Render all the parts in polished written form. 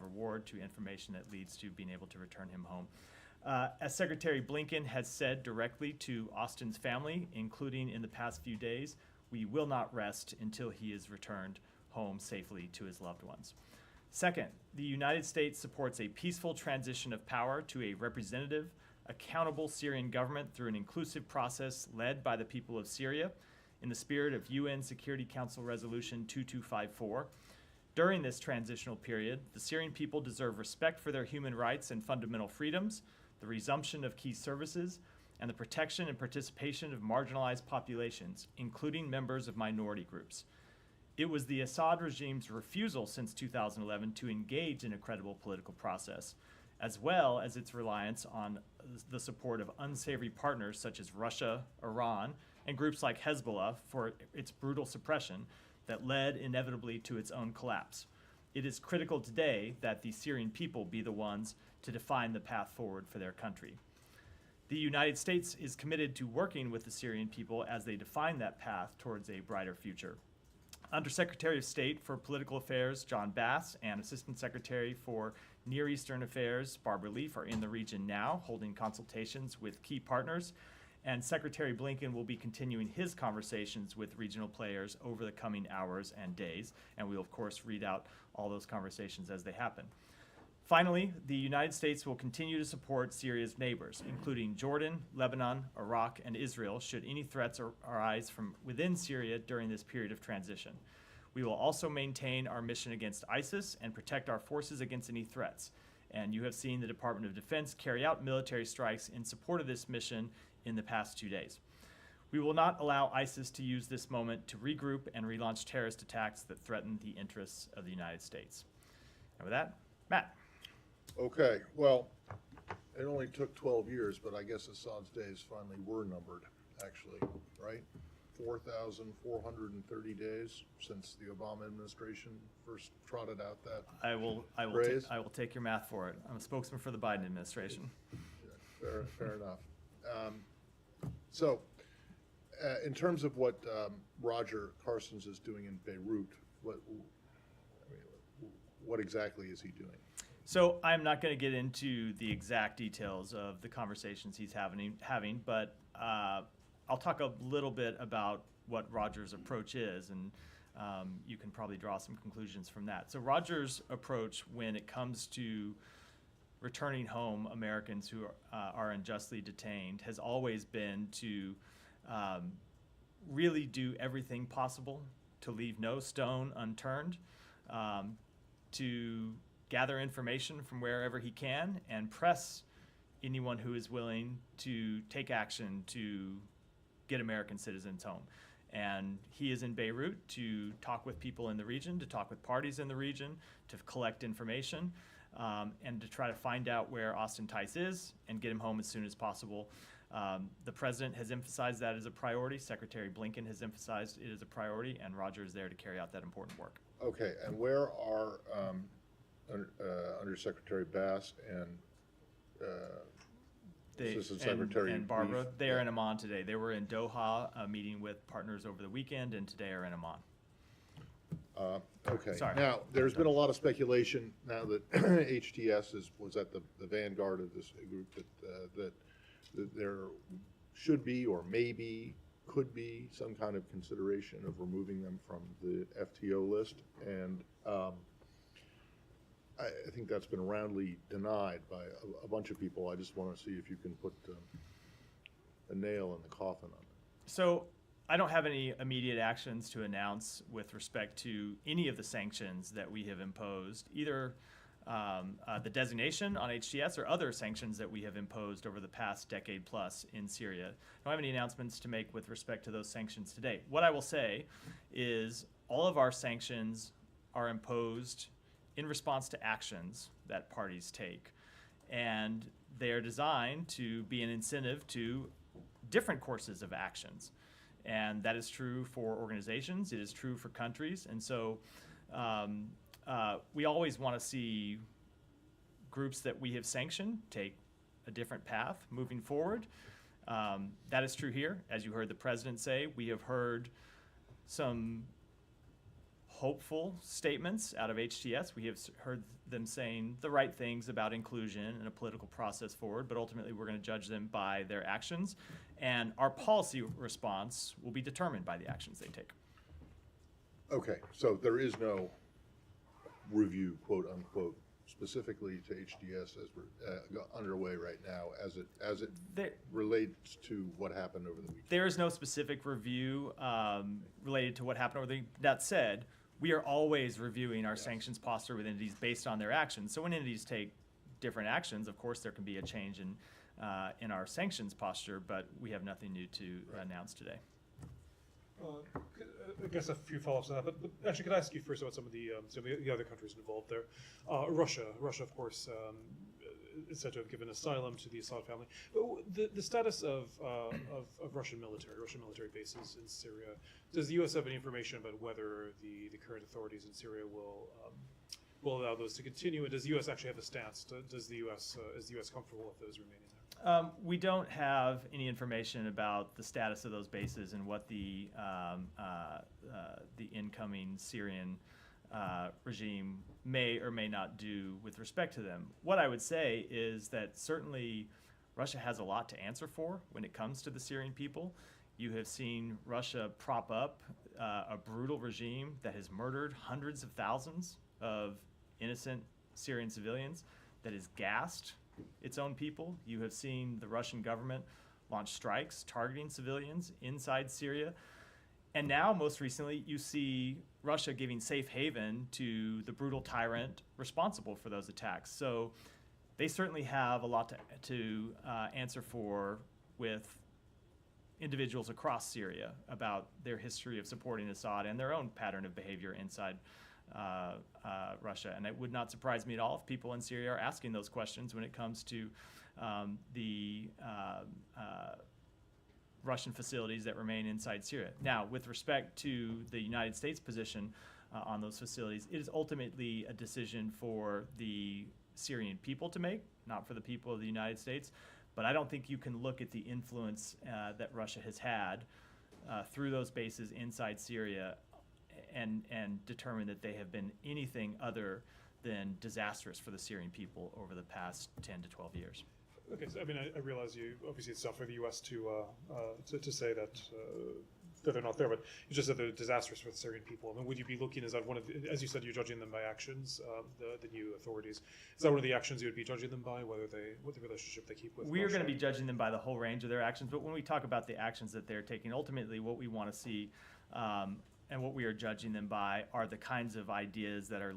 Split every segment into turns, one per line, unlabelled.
reward to information that leads to being able to return him home. As Secretary Blinken has said directly to Austin's family, including in the past few days, we will not rest until he is returned home safely to his loved ones. Second, the United States supports a peaceful transition of power to a representative, accountable Syrian government through an inclusive process led by the people of Syria in the spirit of UN Security Council Resolution 2254. During this transitional period, the Syrian people deserve respect for their human rights and fundamental freedoms, the resumption of key services, and the protection and participation of marginalized populations, including members of minority groups. It was the Assad regime's refusal since 2011 to engage in a credible political process, as well as its reliance on the support of unsavory partners such as Russia, Iran, and groups like Hezbollah for its brutal suppression that led inevitably to its own collapse. It is critical today that the Syrian people be the ones to define the path forward for their country. The United States is committed to working with the Syrian people as they define that path towards a brighter future. Undersecretary of State for Political Affairs John Bass and Assistant Secretary for Near Eastern Affairs Barbara Leaf are in the region now, holding consultations with key partners, and Secretary Blinken will be continuing his conversations with regional players over the coming hours and days, and we will, of course, read out all those conversations as they happen. Finally, the United States will continue to support Syria's neighbors, including Jordan, Lebanon, Iraq, and Israel, should any threats arise from within Syria during this period of transition. We will also maintain our mission against ISIS and protect our forces against any threats. And you have seen the Department of Defense carry out military strikes in support of this mission in the past 2 days. We will not allow ISIS to use this moment to regroup and relaunch terrorist attacks that threaten the interests of the United States. And with that, Matt.
Okay, well, it only took 12 years, but I guess Assad's days finally were numbered, actually, right? 4,430 days since the Obama administration first trotted out that
I will take your math for it. I'm a spokesman for the Biden administration.
Yeah, fair enough. In terms of what Roger Carstens is doing in Beirut, what exactly is he doing?
So I'm not going to get into the exact details of the conversations he's having, but I'll talk a little bit about what Roger's approach is, and you can probably draw some conclusions from that. So Roger's approach when it comes to returning home Americans who are unjustly detained has always been to really do everything possible to leave no stone unturned, to gather information from wherever he can and press anyone who is willing to take action to get American citizens home. And he is in Beirut to talk with people in the region, to talk with parties in the region, to collect information, and to try to find out where Austin Tice is and get him home as soon as possible. The president has emphasized that as a priority. Secretary Blinken has emphasized it as a priority, and Roger is there to carry out that important work.
Okay, and where are Undersecretary Bass and Assistant Secretary
and Barbara?
Leaf?
They are in Amman today. They were in Doha meeting with partners over the weekend, and today are in Amman.
Okay.
Sorry.
Now, there's been a lot of speculation now that HTS was at the vanguard of this group that there should be or maybe could be some kind of consideration of removing them from the FTO list, and I think that's been roundly denied by a bunch of people. I just want to see if you can put a nail in the coffin on it.
So I don't have any immediate actions to announce with respect to any of the sanctions that we have imposed, either the designation on HTS or other sanctions that we have imposed over the past decade plus in Syria. I don't have any announcements to make with respect to those sanctions today. What I will say is all of our sanctions are imposed in response to actions that parties take, and they are designed to be an incentive to different courses of actions. And that is true for organizations, it is true for countries, and so we always want to see groups that we have sanctioned take a different path moving forward. That is true here. As you heard the president say, we have heard some hopeful statements out of HTS. We have heard them saying the right things about inclusion and a political process forward, but ultimately we're going to judge them by their actions, and our policy response will be determined by the actions they take.
Okay, so there is no review, quote unquote, specifically to HDS as we're underway right now, as it relates to what happened over the weekend.
There is no specific review related to what happened over the weekend. That said, we are always reviewing our sanctions posture with entities based on their actions. So when entities take different actions, of course there can be a change in our sanctions posture, but we have nothing new to announce today.
I guess a few follow-ups on that, but actually, could I ask you first about some of the other countries involved there? Russia, of course, is said to have given asylum to the Assad family. The status of Russian military bases in Syria. Does the U.S. have any information about whether the current authorities in Syria will allow those to continue? And does the U.S. actually have a stance? Is the U.S. comfortable with those remaining there?
We don't have any information about the status of those bases and what the incoming Syrian regime may or may not do with respect to them. What I would say is that certainly Russia has a lot to answer for when it comes to the Syrian people. You have seen Russia prop up a brutal regime that has murdered hundreds of thousands of innocent Syrian civilians, that has gassed its own people. You have seen the Russian government launch strikes targeting civilians inside Syria. And now, most recently, you see Russia giving safe haven to the brutal tyrant responsible for those attacks. So they certainly have a lot to answer for with individuals across Syria about their history of supporting Assad and their own pattern of behavior inside Russia. And it would not surprise me at all if people in Syria are asking those questions when it comes to the Russian facilities that remain inside Syria. Now, with respect to the United States position on those facilities, it is ultimately a decision for the Syrian people to make, not for the people of the United States. But I don't think you can look at the influence that Russia has had through those bases inside Syria and determine that they have been anything other than disastrous for the Syrian people over the past 10 to 12 years.
Okay, so I mean, I realize obviously it's tough for the U.S. to say that they're not there, but you just said they're disastrous for the Syrian people. I mean, would you be looking, as you said, you're judging them by actions, the new authorities? Is that one of the actions you would be judging them by, what the relationship they keep with
We
Russia?
are going to be judging them by the whole range of their actions, but when we talk about the actions that they're taking, ultimately what we want to see and what we are judging them by are the kinds of ideas that are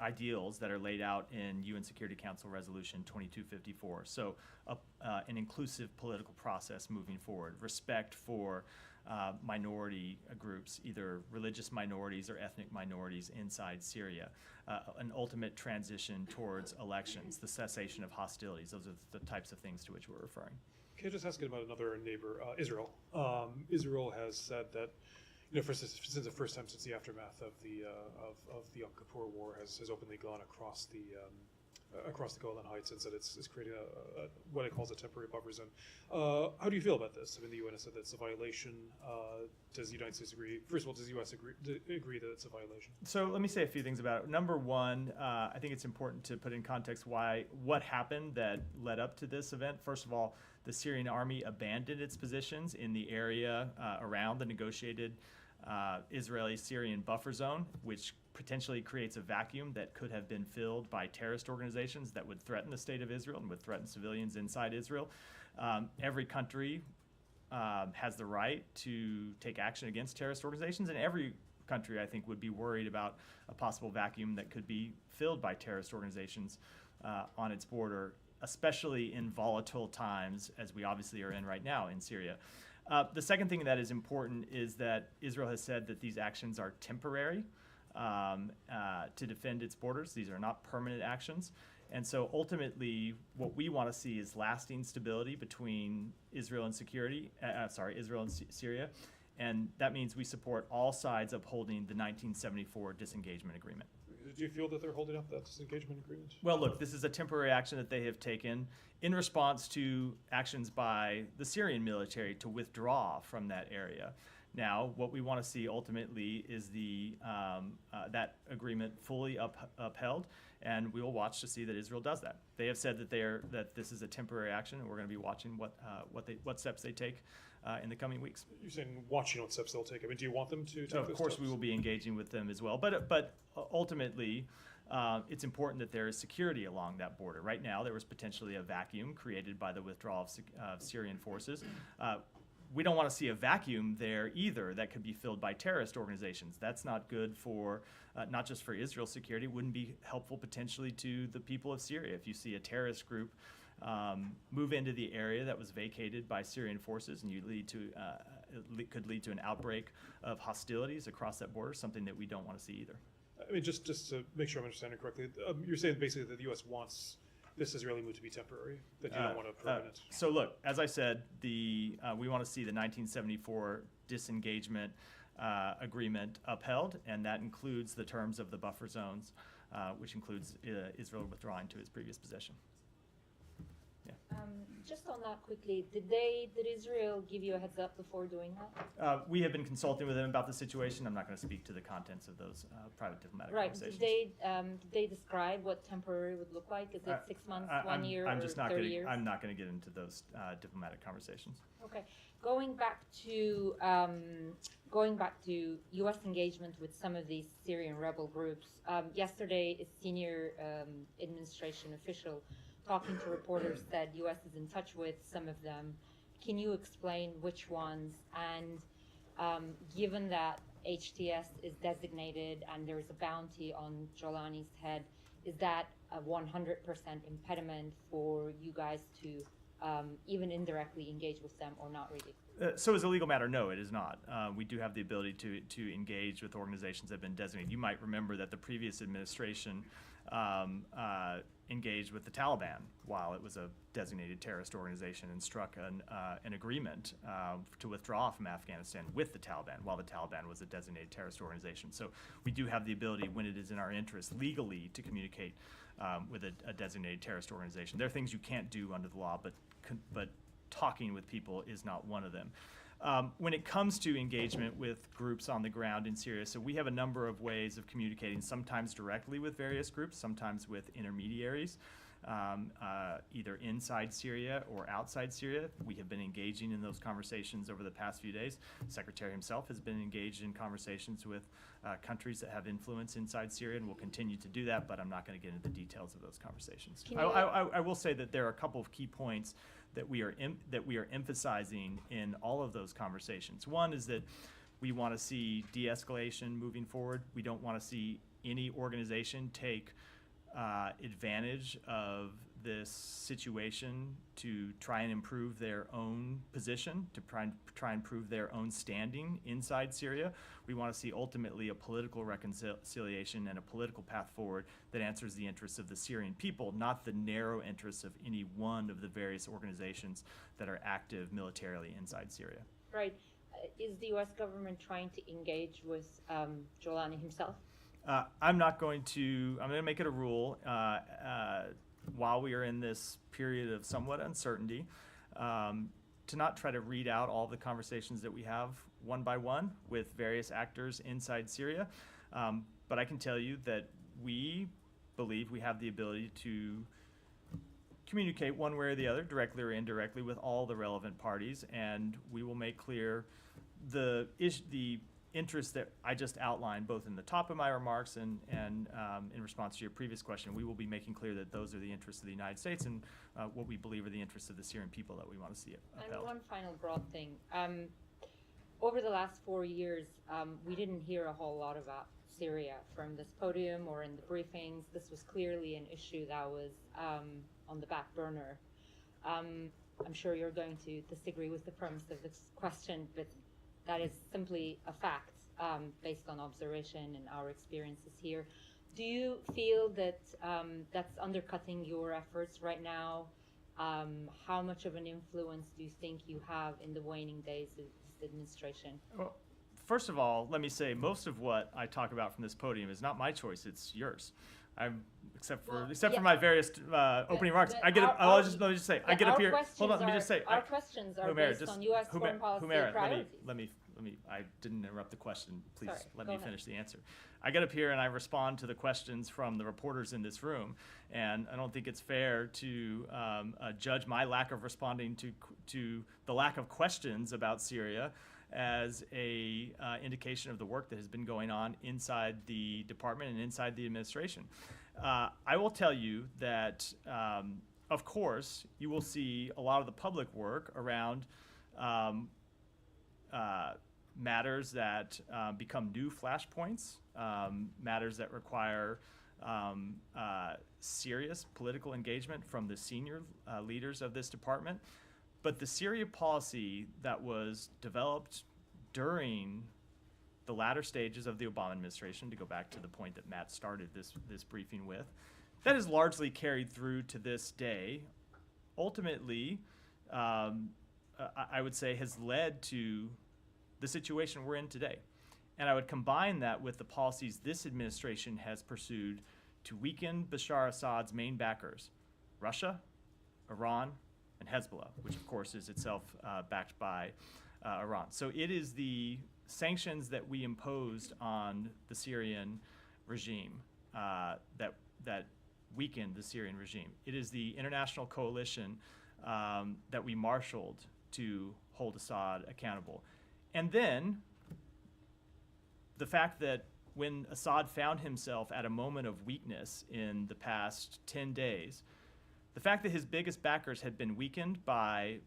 ideals that are laid out in UN Security Council Resolution 2254. So an inclusive political process moving forward, respect for minority groups, either religious minorities or ethnic minorities inside Syria, an ultimate transition towards elections, the cessation of hostilities. Those are the types of things to which we're referring.
Can I just ask you about another neighbor, Israel? Israel has said that, since the first time since the aftermath of the Yom Kippur War has openly gone across the Golan Heights and said it's creating what it calls a temporary buffer zone. How do you feel about this? I mean, the UN has said that it's a violation. Does the United States agree? First of all, does the U.S. agree that it's a violation?
So let me say a few things about it. Number one, I think it's important to put in context what happened that led up to this event. First of all, the Syrian army abandoned its positions in the area around the negotiated Israeli-Syrian buffer zone, which potentially creates a vacuum that could have been filled by terrorist organizations that would threaten the state of Israel and would threaten civilians inside Israel. Every country has the right to take action against terrorist organizations, and every country, I think, would be worried about a possible vacuum that could be filled by terrorist organizations on its border, especially in volatile times, as we obviously are in right now in Syria. The second thing that is important is that Israel has said that these actions are temporary to defend its borders. These are not permanent actions. And so ultimately, what we want to see is lasting stability between Israel and Israel and Syria. And that means we support all sides upholding the 1974 disengagement agreement.
Do you feel that they're holding up that disengagement agreement?
Well, look, this is a temporary action that they have taken in response to actions by the Syrian military to withdraw from that area. Now, what we want to see ultimately is that agreement fully upheld, and we will watch to see that Israel does that. They have said that this is a temporary action, and we're going to be watching what steps they take in the coming weeks.
You're saying watching what steps they'll take. I mean, do you want them to take
So of
those
course
steps?
we will be engaging with them as well, but ultimately it's important that there is security along that border. Right now there was potentially a vacuum created by the withdrawal of Syrian forces. We don't want to see a vacuum there either that could be filled by terrorist organizations. That's not good for, not just for Israel's security, it wouldn't be helpful potentially to the people of Syria. If you see a terrorist group move into the area that was vacated by Syrian forces, and could lead to an outbreak of hostilities across that border, something that we don't want to see either.
I mean, just to make sure I'm understanding correctly, you're saying basically that the U.S. wants this Israeli move to be temporary, that you don't want a permanent.
So look, as I said, we want to see the 1974 disengagement agreement upheld, and that includes the terms of the buffer zones, which includes Israel withdrawing to its previous possession.
Just on that quickly, did Israel give you a heads up before doing that?
We have been consulting with them about the situation. I'm not going to speak to the contents of those private diplomatic
Right.
conversations.
Did they describe what temporary would look like? Is it 6 months, 1 year,
I'm
or
just not
30
gonna,
years?
I'm not going to get into those diplomatic conversations.
Okay. Going back to U.S. engagement with some of these Syrian rebel groups. Yesterday, a senior administration official talking to reporters said U.S. is in touch with some of them. Can you explain which ones? And given that HTS is designated and there is a bounty on Jolani's head, is that a 100% impediment for you guys to even indirectly engage with them, or not really?
So as a legal matter, no, it is not. We do have the ability to engage with organizations that have been designated. You might remember that the previous administration engaged with the Taliban while it was a designated terrorist organization, and struck an agreement to withdraw from Afghanistan with the Taliban while the Taliban was a designated terrorist organization. So we do have the ability, when it is in our interest legally, to communicate with a designated terrorist organization. There are things you can't do under the law, but talking with people is not one of them. When it comes to engagement with groups on the ground in Syria, so we have a number of ways of communicating, sometimes directly with various groups, sometimes with intermediaries, either inside Syria or outside Syria. We have been engaging in those conversations over the past few days. The Secretary himself has been engaged in conversations with countries that have influence inside Syria, and will continue to do that, but I'm not going to get into the details of those conversations. I will say that there are a couple of key points that we are emphasizing in all of those conversations. One is that we want to see de-escalation moving forward. We don't want to see any organization take advantage of this situation to try and improve their own position, to try and prove their own standing inside Syria. We want to see ultimately a political reconciliation and a political path forward that answers the interests of the Syrian people, not the narrow interests of any one of the various organizations that are active militarily inside Syria.
Right. Is the U.S. government trying to engage with Jolani himself?
I'm going to make it a rule while we are in this period of somewhat uncertainty, to not try to read out all the conversations that we have one by one with various actors inside Syria. But I can tell you that we believe we have the ability to communicate one way or the other, directly or indirectly, with all the relevant parties, and we will make clear the interests that I just outlined, both in the top of my remarks and in response to your previous question. We will be making clear that those are the interests of the United States, and what we believe are the interests of the Syrian people that we want to see upheld.
And one final broad thing. Over the last 4 years, we didn't hear a whole lot about Syria from this podium or in the briefings. This was clearly an issue that was on the back burner. I'm sure you're going to disagree with the premise of this question, but that is simply a fact based on observation and our experiences here. Do you feel that that's undercutting your efforts right now? How much of an influence do you think you have in the waning days of this administration?
Well, first of all, let me say most of what I talk about from this podium is not my choice; it's yours. Except for my various opening remarks.
But
I get. Let me just say. I get up here. Hold on. Let me just say.
Our questions are based on U.S. foreign policy priorities.
Let I didn't interrupt the question. Please
Sorry,
let
go
me
ahead.
finish the answer. I get up here and I respond to the questions from the reporters in this room, and I don't think it's fair to judge my lack of responding to the lack of questions about Syria as a indication of the work that has been going on inside the department and inside the administration. I will tell you that, of course, you will see a lot of the public work around matters that become new flashpoints, matters that require serious political engagement from the senior leaders of this department. But the Syria policy that was developed during the latter stages of the Obama administration, to go back to the point that Matt started this briefing with, that is largely carried through to this day. Ultimately, I would say has led to the situation we're in today. And I would combine that with the policies this administration has pursued to weaken Bashar Assad's main backers, Russia, Iran, and Hezbollah, which of course is itself backed by Iran. So it is the sanctions that we imposed on the Syrian regime that weakened the Syrian regime. It is the international coalition that we marshaled to hold Assad accountable. And then the fact that when Assad found himself at a moment of weakness in the past 10 days, the fact that his biggest backers had been weakened by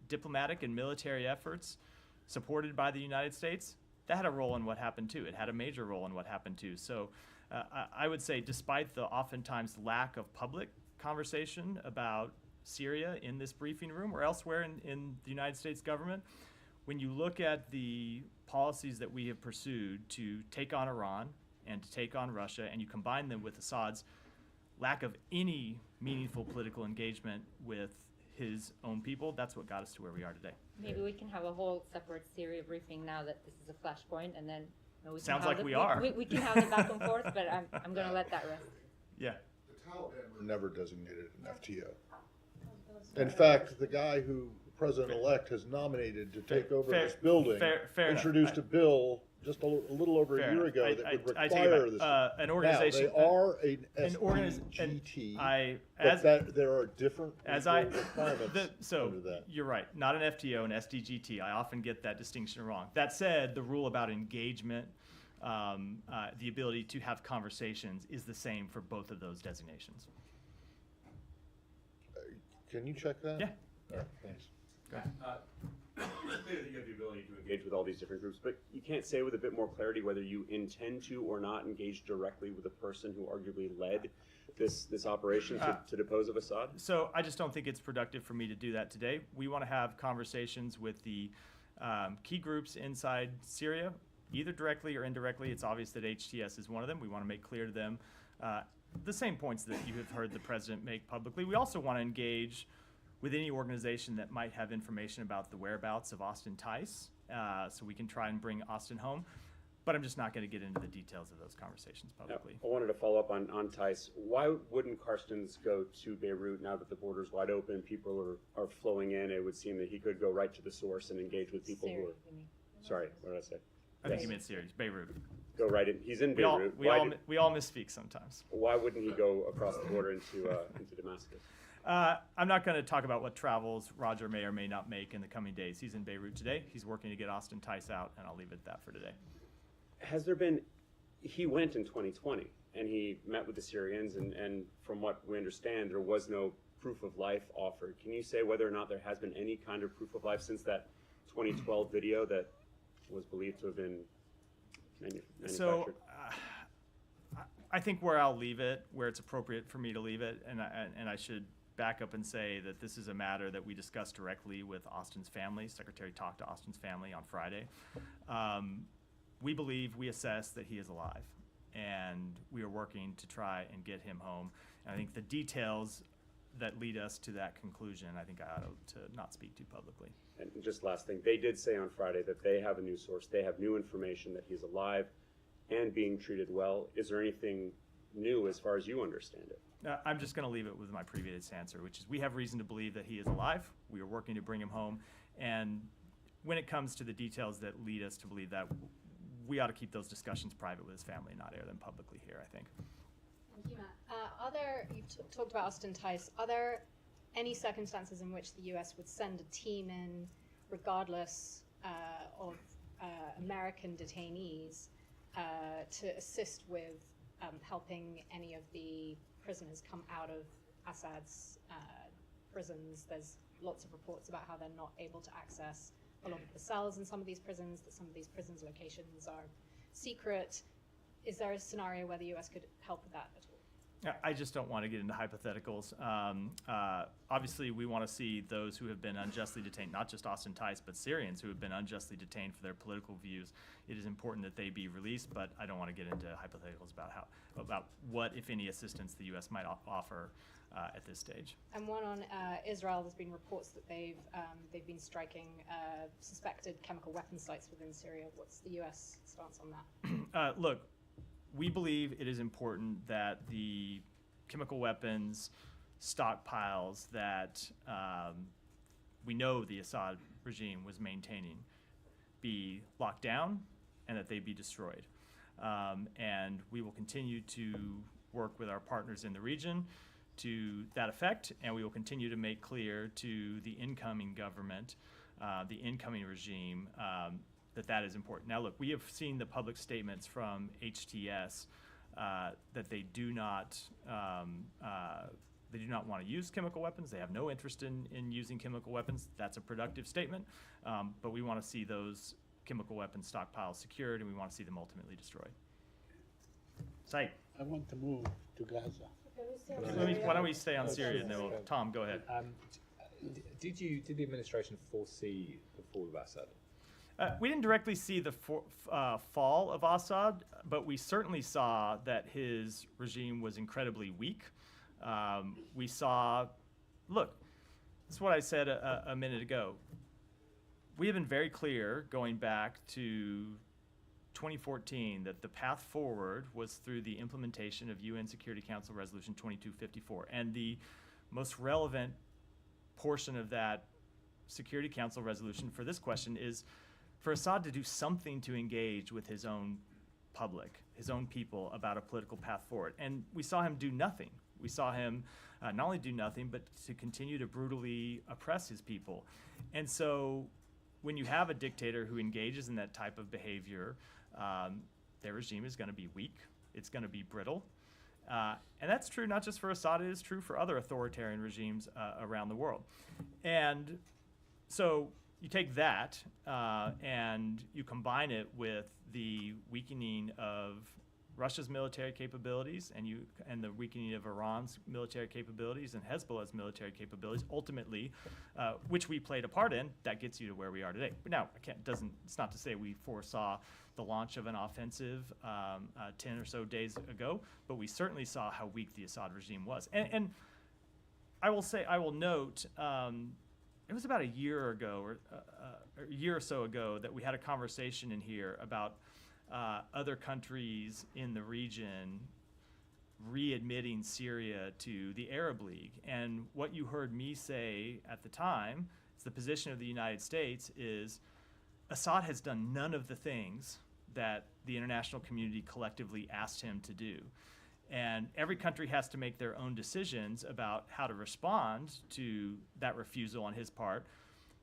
diplomatic and military efforts supported by the United States, that had a role in what happened too. It had a major role in what happened too. So I would say, despite the oftentimes lack of public conversation about Syria in this briefing room or elsewhere in the United States government, when you look at the policies that we have pursued to take on Iran and to take on Russia, and you combine them with Assad's lack of any meaningful political engagement with his own people, that's what got us to where we are today.
Maybe we can have a whole separate Syria briefing now that this is a flashpoint, and then we
Sounds
can have
like we are.
We can have the back and forth, but I'm going to let that rest.
Yeah.
The Taliban were never designated an FTO. In fact, the guy who President-elect has nominated to take over this building
fair
introduced
enough.
a bill just a little over
Fair
a year
enough.
ago that would
I take it
require
back.
this.
An organization.
Now, they are an
an
SDGT, but that there are different requirements
so
under that.
you're right, not an FTO, an SDGT. I often get that distinction wrong. That said, the rule about engagement, the ability to have conversations, is the same for both of those designations.
Can you check that?
Yeah.
All right, thanks.
It's clear that you have the ability to engage with all these different groups, but you can't say with a bit more clarity whether you intend to or not engage directly with the person who arguably led this operation to depose of Assad?
So I just don't think it's productive for me to do that today. We want to have conversations with the key groups inside Syria, either directly or indirectly. It's obvious that HTS is one of them. We want to make clear to them the same points that you have heard the president make publicly. We also want to engage with any organization that might have information about the whereabouts of Austin Tice, so we can try and bring Austin home. But I'm just not going to get into the details of those conversations publicly.
I wanted to follow up on Tice. Why wouldn't Carstens go to Beirut now that the border's wide open, people are flowing in? It would seem that he could go right to the source and engage with people
Syria,
who are...
you mean?
Sorry, what did I say?
I think
Yes.
you meant Syria, Beirut.
Go right in. He's in
We all,
Beirut.
we all misspeak sometimes.
Why wouldn't he go across the border into Damascus?
I'm not going to talk about what travels Roger may or may not make in the coming days. He's in Beirut today. He's working to get Austin Tice out, and I'll leave it at that for today.
Has there been, he went in 2020 and he met with the Syrians and from what we understand, there was no proof of life offered. Can you say whether or not there has been any kind of proof of life since that 2012 video that was believed to have been manufactured?
So I think where I'll leave it, where it's appropriate for me to leave it, and I should back up and say that this is a matter that we discussed directly with Austin's family. Secretary talked to Austin's family on Friday. We believe, we assess that he is alive, and we are working to try and get him home. And I think the details that lead us to that conclusion, I think I ought to not speak to publicly.
And just last thing, they did say on Friday that they have a new source. They have new information that he's alive and being treated well. Is there anything new as far as you understand it?
I'm just going to leave it with my previous answer, which is we have reason to believe that he is alive. We are working to bring him home. And when it comes to the details that lead us to believe that, we ought to keep those discussions private with his family and not air them publicly here, I think.
Thank you, Matt. You talked about Austin Tice. Are there any circumstances in which the U.S. would send a team in, regardless of American detainees, to assist with helping any of the prisoners come out of Assad's prisons? There's lots of reports about how they're not able to access a lot of the cells in some of these prisons, that some of these prisons' locations are secret. Is there a scenario where the U.S. could help with that at all?
I just don't want to get into hypotheticals. Obviously, we want to see those who have been unjustly detained, not just Austin Tice, but Syrians who have been unjustly detained for their political views. It is important that they be released, but I don't want to get into hypotheticals about what, if any, assistance the U.S. might offer at this stage.
And one on Israel, there's been reports that they've been striking suspected chemical weapon sites within Syria. What's the U.S. stance on that?
Look, we believe it is important that the chemical weapons stockpiles that we know the Assad regime was maintaining be locked down and that they be destroyed. And we will continue to work with our partners in the region to that effect, and we will continue to make clear to the incoming government, the incoming regime, that is important. Now, look, we have seen the public statements from HTS that they do not want to use chemical weapons. They have no interest in using chemical weapons. That's a productive statement, but we want to see those chemical weapons stockpiles secured, and we want to see them ultimately destroyed. Said.
I want to move to Gaza.
Why don't we stay on Syria, and then Tom, go ahead.
Did the administration foresee the fall of Assad?
We didn't directly see the fall of Assad, but we certainly saw that his regime was incredibly weak. We saw, look, this is what I said a minute ago. We have been very clear going back to 2014 that the path forward was through the implementation of UN Security Council Resolution 2254. And the most relevant portion of that Security Council resolution for this question is for Assad to do something to engage with his own public, his own people, about a political path forward. And we saw him do nothing. We saw him not only do nothing, but to continue to brutally oppress his people. And so when you have a dictator who engages in that type of behavior, their regime is going to be weak. It's going to be brittle. And that's true not just for Assad, it is true for other authoritarian regimes around the world. And so you take that and you combine it with the weakening of Russia's military capabilities and the weakening of Iran's military capabilities and Hezbollah's military capabilities, ultimately, which we played a part in, that gets you to where we are today. But now, it's not to say we foresaw the launch of an offensive 10 or so days ago, but we certainly saw how weak the Assad regime was. And I will note, it was about a year ago or a year or so ago that we had a conversation in here about other countries in the region readmitting Syria to the Arab League. And what you heard me say at the time, it's the position of the United States, is Assad has done none of the things that the international community collectively asked him to do. And every country has to make their own decisions about how to respond to that refusal on his part.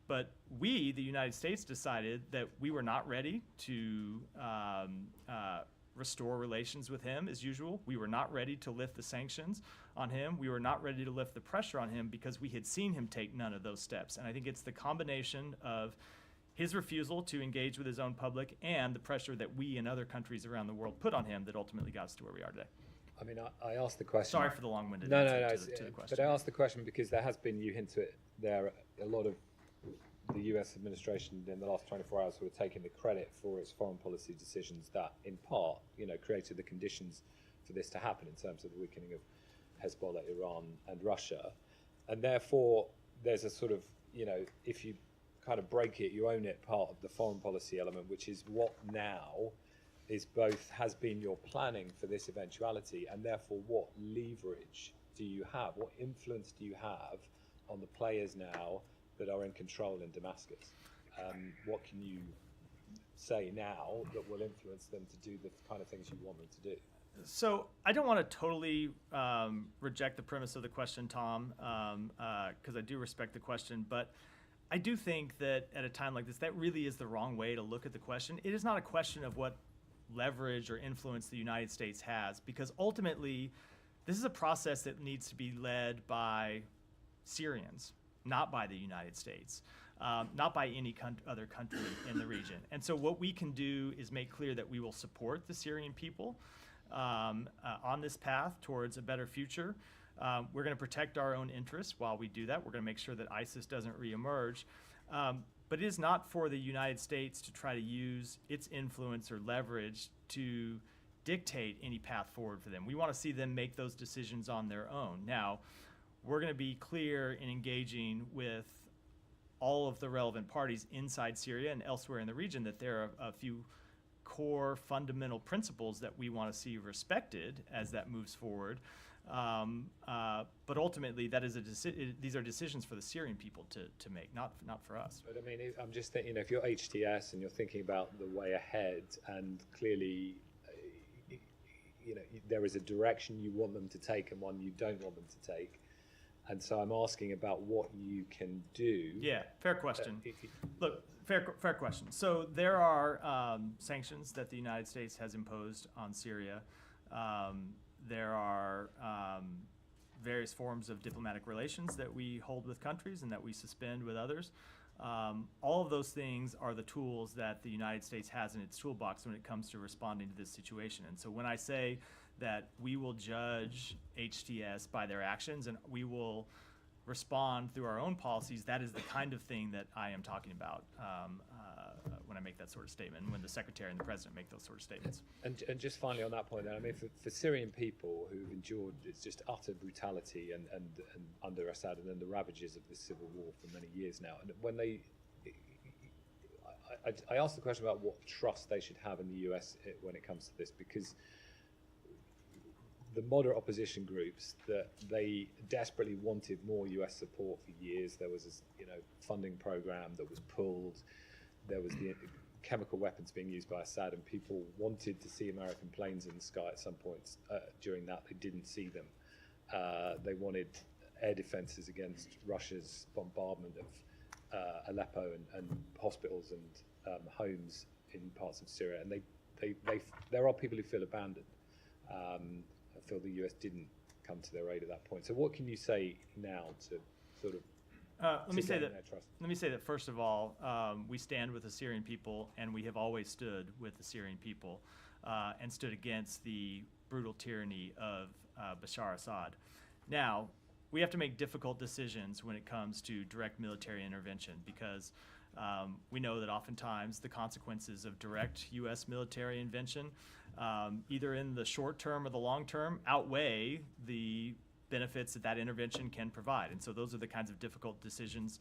But we, the United States, decided that we were not ready to restore relations with him as usual. We were not ready to lift the sanctions on him. We were not ready to lift the pressure on him because we had seen him take none of those steps. And I think it's the combination of his refusal to engage with his own public and the pressure that we and other countries around the world put on him that ultimately got us to where we are today.
I mean, I asked the question.
Sorry for the long-winded
No,
answer to the question.
But I asked the question because there has been, you hint to it there, a lot of the US administration in the last 24 hours who are taking the credit for its foreign policy decisions that, in part, created the conditions for this to happen in terms of the weakening of Hezbollah, Iran, and Russia. And therefore, there's a sort of, if you kind of break it, you own it, part of the foreign policy element, which is what now is both has been your planning for this eventuality, and therefore what leverage do you have, what influence do you have on the players now that are in control in Damascus? what can you say now that will influence them to do the kind of things you want them to do?
So I don't want to totally reject the premise of the question, Tom, because I do respect the question, but I do think that at a time like this, that really is the wrong way to look at the question. It is not a question of what leverage or influence the United States has, because ultimately, this is a process that needs to be led by Syrians, not by the United States, not by any other country in the region. And so what we can do is make clear that we will support the Syrian people on this path towards a better future. We're going to protect our own interests while we do that. We're going to make sure that ISIS doesn't reemerge. But it is not for the United States to try to use its influence or leverage to dictate any path forward for them. We want to see them make those decisions on their own. Now, we're going to be clear in engaging with all of the relevant parties inside Syria and elsewhere in the region that there are a few core fundamental principles that we want to see respected as that moves forward. But ultimately, that is these are decisions for the Syrian people to make, not for us.
But I mean, I'm just thinking, if you're HTS and you're thinking about the way ahead, and clearly, there is a direction you want them to take and one you don't want them to take. And so I'm asking about what you can do.
Yeah, fair question. Look, fair question. So there are sanctions that the United States has imposed on Syria. There are various forms of diplomatic relations that we hold with countries and that we suspend with others. All of those things are the tools that the United States has in its toolbox when it comes to responding to this situation. And so when I say that we will judge HTS by their actions and we will respond through our own policies, that is the kind of thing that I am talking about when I make that sort of statement, when the Secretary and the President make those sort of statements.
And just finally on that point, then, I mean, for Syrian people who've endured it's just utter brutality and under Assad and then the ravages of this civil war for many years now, and when they, I asked the question about what trust they should have in the US when it comes to this, because the moderate opposition groups, that they desperately wanted more US support for years. There was this, funding program that was pulled. There was the chemical weapons being used by Assad, and people wanted to see American planes in the sky at some point. During that, they didn't see them. They wanted air defenses against Russia's bombardment of Aleppo and hospitals and homes in parts of Syria. And there are people who feel abandoned. I feel the US didn't come to their aid at that point. So what can you say now to sort of
let me say that first of all, we stand with the Syrian people, and we have always stood with the Syrian people and stood against the brutal tyranny of Bashar Assad. Now, we have to make difficult decisions when it comes to direct military intervention, because we know that oftentimes the consequences of direct U.S. military intervention, either in the short term or the long term, outweigh the benefits that intervention can provide. And so those are the kinds of difficult decisions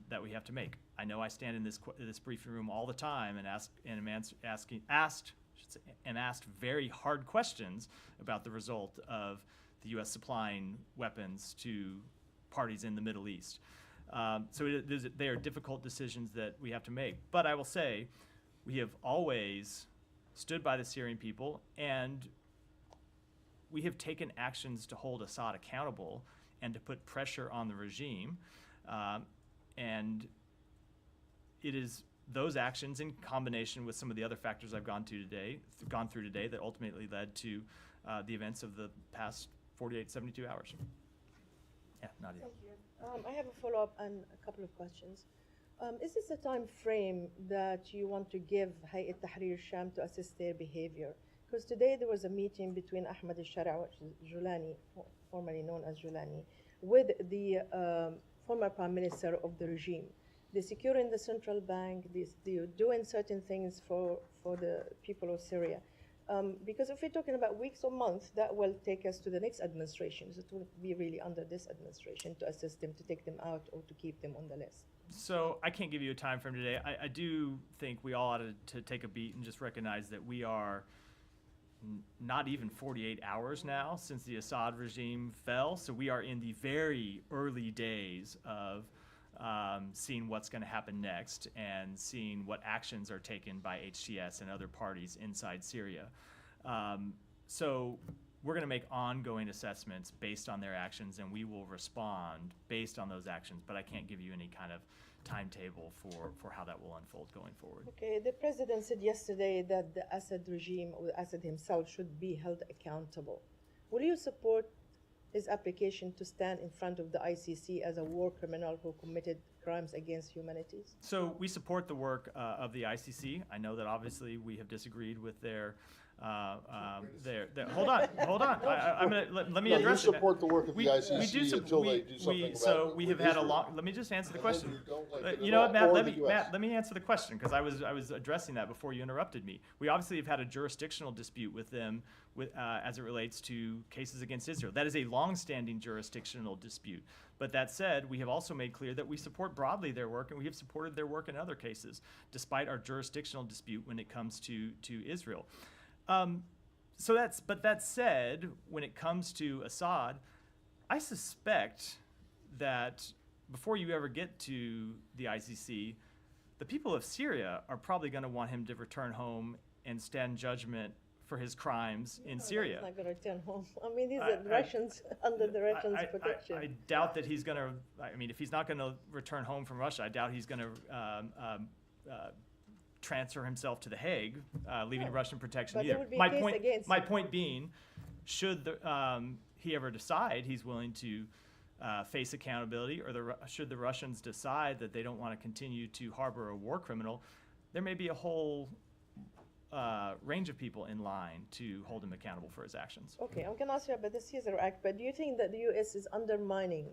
that we have to make. I know I stand in this briefing room all the time and am asked very hard questions about the result of the U.S. supplying weapons to parties in the Middle East. So they are difficult decisions that we have to make. But I will say, we have always stood by the Syrian people, and we have taken actions to hold Assad accountable and to put pressure on the regime. And it is those actions in combination with some of the other factors I've gone through today that ultimately led to the events of the past 48, 72 hours. Yeah, Nadia.
Thank you. I have a follow-up and a couple of questions. Is this a time frame that you want to give Hayat Tahrir Sham to assess their behavior? Because today there was a meeting between Ahmed al-Shara, which is Julani, formerly known as Julani, with the former prime minister of the regime. They're securing the central bank, they're doing certain things for the people of Syria. Because if we're talking about weeks or months, that will take us to the next administration. So it will be really under this administration to assess them, to take them out, or to keep them on the list.
So I can't give you a time frame today. I do think we all ought to take a beat and just recognize that we are not even 48 hours now since the Assad regime fell. So we are in the very early days of seeing what's going to happen next and seeing what actions are taken by HTS and other parties inside Syria. So we're going to make ongoing assessments based on their actions, and we will respond based on those actions, but I can't give you any kind of timetable for how that will unfold going forward.
Okay, the president said yesterday that the Assad regime or Assad himself should be held accountable. Will you support his application to stand in front of the ICC as a war criminal who committed crimes against humanity?
So we support the work of the ICC. I know that obviously we have disagreed with their hold on. I'm gonna let me
No,
address
you
it.
support the work of the ICC until they do something about
So we have had a
Israel.
long. Let me just answer the question.
You don't like it
You
at
know
all,
what, Matt?
or
Let
the
me
US.
let me answer the question because I was addressing that before you interrupted me. We obviously have had a jurisdictional dispute with them as it relates to cases against Israel. That is a long-standing jurisdictional dispute. But that said, we have also made clear that we support broadly their work, and we have supported their work in other cases, despite our jurisdictional dispute when it comes to Israel. But that said, when it comes to Assad, I suspect that before you ever get to the ICC, the people of Syria are probably going to want him to return home and stand judgment for his crimes in Syria.
He's not going to return home. I mean, these are Russians under the Russians' protection.
I doubt that he's going to. I mean, if he's not going to return home from Russia, I doubt he's going to transfer himself to The Hague, leaving Russian protection
But
either.
there would be a case against
My
him.
point being, should he ever decide he's willing to face accountability, or should the Russians decide that they don't want to continue to harbor a war criminal, there may be a whole range of people in line to hold him accountable for his actions.
Okay, I'm going to ask you about the Caesar Act, but do you think that the U.S. is undermining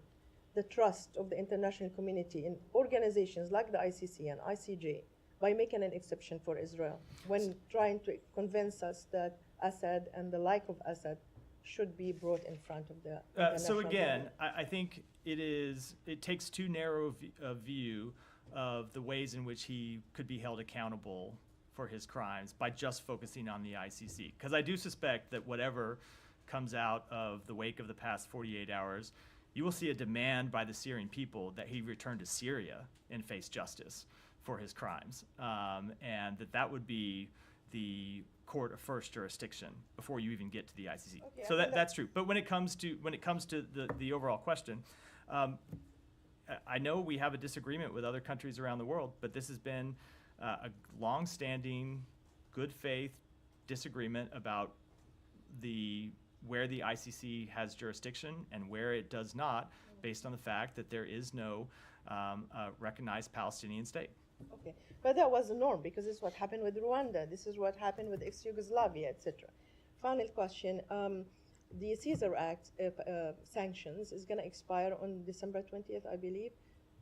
the trust of the international community in organizations like the ICC and ICJ by making an exception for Israel when trying to convince us that Assad and the like of Assad should be brought in front of the
So
international
again,
law?
I think it takes too narrow a view of the ways in which he could be held accountable for his crimes by just focusing on the ICC. Because I do suspect that whatever comes out of the wake of the past 48 hours, you will see a demand by the Syrian people that he return to Syria and face justice for his crimes, and that would be the court of first jurisdiction before you even get to the ICC.
Okay,
So
I think
that's true. But when it comes to the overall question, I know we have a disagreement with other countries around the world, but this has been a long-standing, good faith disagreement about where the ICC has jurisdiction and where it does not, based on the fact that there is no recognized Palestinian state.
Okay, but that was the norm because this is what happened with Rwanda. This is what happened with ex-Yugoslavia, etc. Final question: the Caesar Act sanctions is going to expire on December 20th, I believe.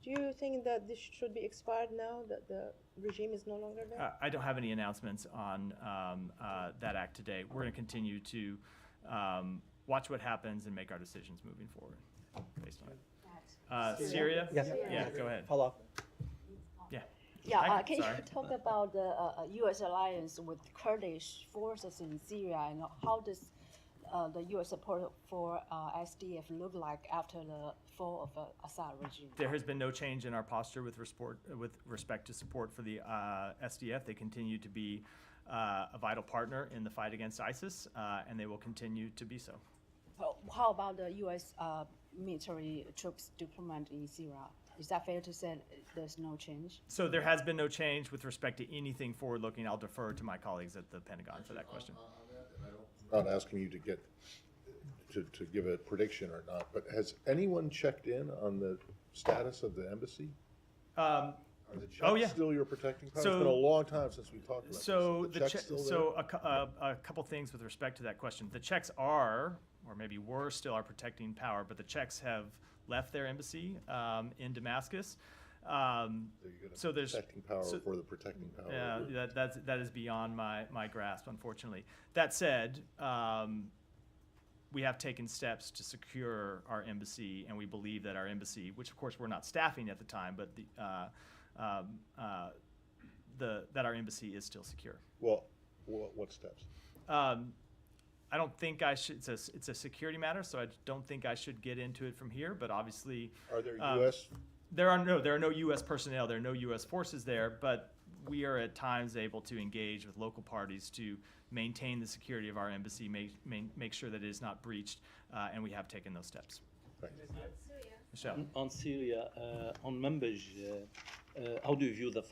Do you think that this should be expired now that the regime is no longer there?
I don't have any announcements on that act today. We're going to continue to watch what happens and make our decisions moving forward based on it. Syria?
Yes.
Yeah, go ahead.
Follow up.
Yeah.
Yeah, can you
Sorry.
talk about the U.S. alliance with Kurdish forces in Syria, and how does the U.S. support for SDF look like after the fall of Assad regime?
There has been no change in our posture with respect to support for the SDF. They continue to be a vital partner in the fight against ISIS, and they will continue to be so.
How about the U.S. Military troops deployment in Syria? Is that fair to say there's no change?
So there has been no change with respect to anything forward-looking. I'll defer to my colleagues at the Pentagon for that question.
I'm not asking you to get to give a prediction or not, but has anyone checked in on the status of the embassy? Are the checks
Oh, yeah.
still your protecting power?
So-
it's been a long time since we talked about
So
this. The checks still there?
a couple things with respect to that question. The checks are, or maybe were still our protecting power, but the checks have left their embassy in Damascus.
There you go,
so there's-
protecting power
so-
for the protecting power.
Yeah, that is beyond my grasp, unfortunately. That said, we have taken steps to secure our embassy, and we believe that our embassy, which of course we're not staffing at the time, but that our embassy is still secure.
Well, what steps?
I don't think I should. It's a security matter, so I don't think I should get into it from here. But obviously,
Are there U.S.
There are no U.S. personnel, there are no U.S. forces there, but we are at times able to engage with local parties to maintain the security of our embassy, make sure that it is not breached, and we have taken those steps. Michelle.
On Syria, on Manbij, how do you view the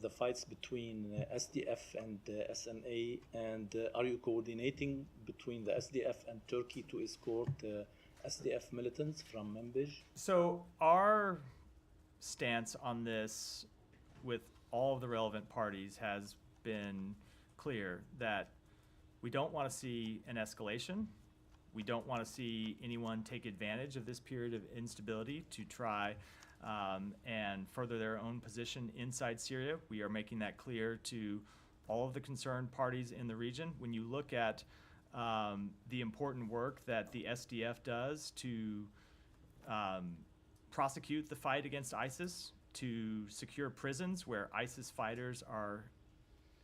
fights between SDF and SNA, and are you coordinating between the SDF and Turkey to escort SDF militants from Manbij?
So our stance on this with all of the relevant parties has been clear that we don't want to see an escalation. We don't want to see anyone take advantage of this period of instability to try and further their own position inside Syria. We are making that clear to all of the concerned parties in the region. When you look at the important work that the SDF does to prosecute the fight against ISIS, to secure prisons where ISIS fighters are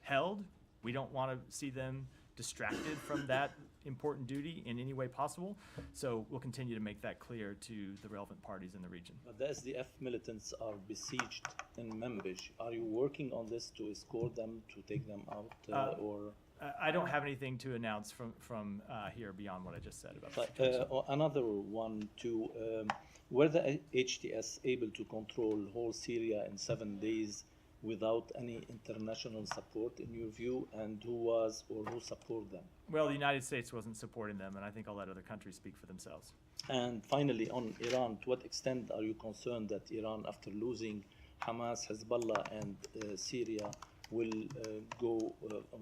held, we don't want to see them distracted from that important duty in any way possible. So we'll continue to make that clear to the relevant parties in the region.
But the SDF militants are besieged in Manbij. Are you working on this to escort them, to take them out, or?
I don't have anything to announce from here beyond what I just said about the
But,
situation.
another one too. Were the HTS able to control whole Syria in 7 days without any international support, in your view, and who was or who supported them?
Well, the United States wasn't supporting them, and I think I'll let other countries speak for themselves.
And finally, on Iran, to what extent are you concerned that Iran, after losing Hamas, Hezbollah, and Syria, will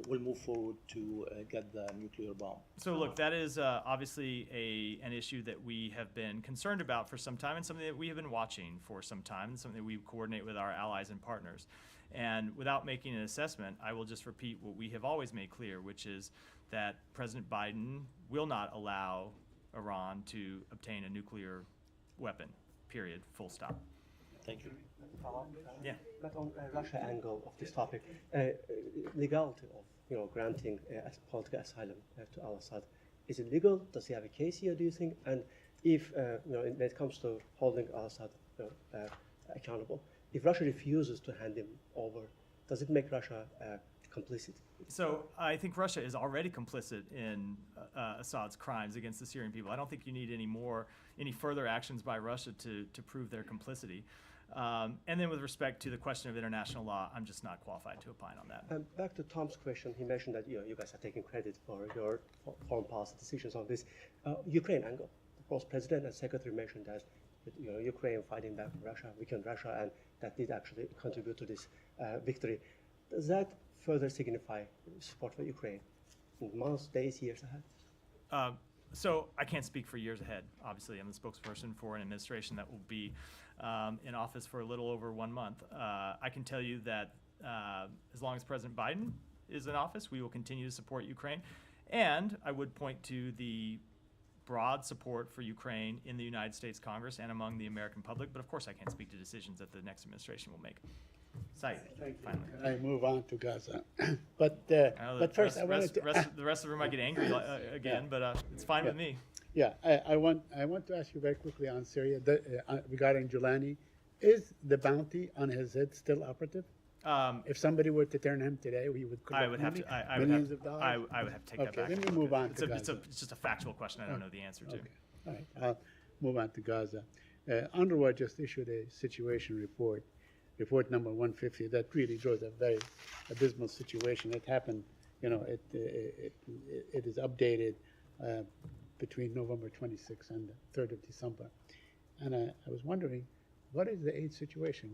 move forward to get the nuclear bomb?
So look, that is obviously an issue that we have been concerned about for some time, and something that we have been watching for some time, and something that we coordinate with our allies and partners. And without making an assessment, I will just repeat what we have always made clear, which is that President Biden will not allow Iran to obtain a nuclear weapon, period, full stop.
Thank you.
Yeah.
But on Russia angle of this topic, legality of granting political asylum to al-Assad, is it legal? Does he have a case here? Do you think? And if when it comes to holding al-Assad accountable, if Russia refuses to hand him over, does it make Russia complicit?
So I think Russia is already complicit in Assad's crimes against the Syrian people. I don't think you need any further actions by Russia to prove their complicity. And then with respect to the question of international law, I'm just not qualified to opine on that.
Back to Tom's question, he mentioned that you guys are taking credit for your foreign policy decisions on this. Ukraine angle. Both President and Secretary mentioned that Ukraine fighting back Russia, weakened Russia, and that did actually contribute to this victory. Does that further signify support for Ukraine in months, days, years ahead?
So I can't speak for years ahead. Obviously, I'm the spokesperson for an administration that will be in office for a little over 1 month. I can tell you that as long as President Biden is in office, we will continue to support Ukraine. And I would point to the broad support for Ukraine in the United States Congress and among the American public. But of course, I can't speak to decisions that the next administration will make. Saeed, finally.
I move on to Gaza. But first, I wanted to...
the rest of the room might get angry again, but it's fine with me.
Yeah, I want to ask you very quickly on Syria regarding Giuliani. Is the bounty on his head still operative? If somebody were to turn him today, we would collect millions of dollars?
I would have to take that back.
Okay, then we move on to Gaza.
It's just a factual question I don't know the answer to.
Okay. All right, I'll move on to Gaza. UNRWA just issued a situation report number 150, that really draws a very abysmal situation. It happened, it is updated between November 26th and the 3rd of December. And I was wondering, what is the aid situation?